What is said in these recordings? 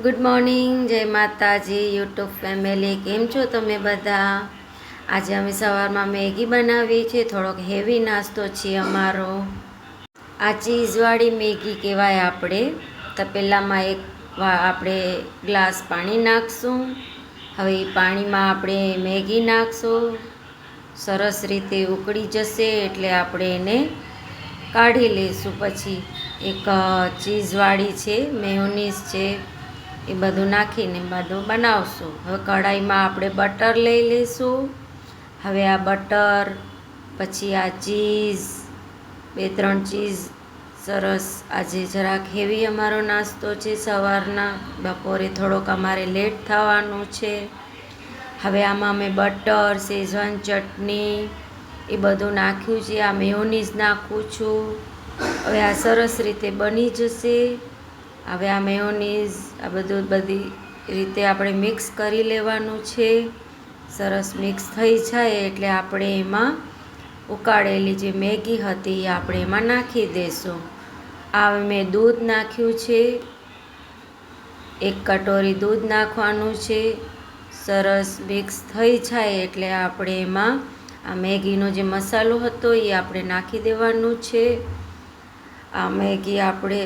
Good morning, જય માતાજી YouTube family. કેમ છો તમે બધા? આજે અમે સવારમાં મેગી બનાવી છે. થોડોક હેવી નાસ્તો છે અમારો. આ ચીઝવાળી મેગી કહેવાય. આપણે તપેલામાં આપણે ગ્લાસ પાણી નાખશું. હવે એ પાણીમાં આપણે મેગી નાખશું. સરસ રીતે ઉકળી જશે એટલે આપણે એને કાઢી લઈશું. પછી એક ચીઝવાળી છે, મેયોનીઝ છે, એ બધું નાખીને બધું બનાવશું. હવે કઢાઈમાં આપણે બટર લઈ લઈશું. હવે આ બટર, પછી આ ચીઝ, 2-3 ચીઝ. સરસ. આજે જરાક હેવી અમારો નાસ્તો છે સવારના. બપોરે થોડોક અમારે લેટ થવાનું છે. હવે આમાં અમે બટર, શેઝવાન ચટણી એ બધું નાખ્યું છે. આ મેયોનીઝ નાખું છું. હવે આ સરસ રીતે બની જશે. હવે આ મેયોનીઝ આ બધી રીતે આપણે મિક્સ કરી લેવાનું છે. સરસ મિક્સ થઈ જાય એટલે આપણે એમાં ઉકાળેલી જે મેગી હતી એ આપણે એમાં નાખી દઈશું. આ મેં દૂધ નાખ્યું છે, 1 કટોરી દૂધ નાખવાનું છે. સરસ મિક્સ થઈ જાય એટલે આપણે એમાં આ મેગીનો જે મસાલો હતો એ આપણે નાખી દેવાનું છે. આ મેગી આપણે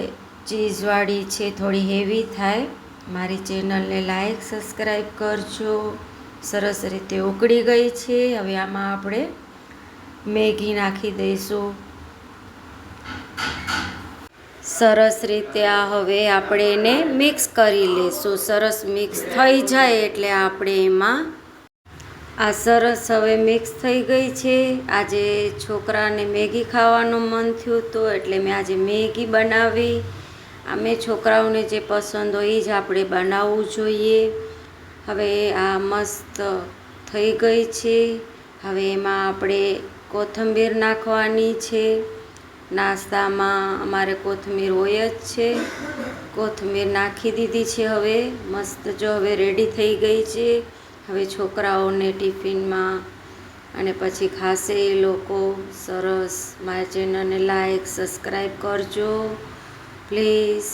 ચીઝવાળી છે, થોડી હેવી થાય. મારી ચેનલને લાઈક સબસ્ક્રાઈબ કરજો. સરસ રીતે ઉકળી ગઈ છે. હવે આમાં આપણે મેગી નાખી દઈશું. સરસ રીતે આ હવે આપણે એને મિક્સ કરી લઈશું. સરસ મિક્સ થઈ જાય એટલે આપણે એમાં આ સરસ હવે મિક્સ થઈ ગઈ છે. આજે છોકરાને મેગી ખાવાનું મન થયું હતું એટલે મેં આજે મેગી બનાવી. અમે છોકરાઓને જે પસંદ હોય એ જ આપણે બનાવવું જોઈએ. હવે આ મસ્ત થઈ ગઈ છે. હવે એમાં આપણે કોથમીર નાખવાની છે. નાસ્તામાં અમારે કોથમીર હોય જ છે. કોથમીર નાખી દીધી છે. હવે મસ્ત જો હવે રેડી થઈ ગઈ છે. હવે છોકરાઓને ટિફિનમાં અને પછી ખાશે એ લોકો. સરસ. મારી ચેનલને લાઈક સબસ્ક્રાઈબ કરજો પ્લીઝ.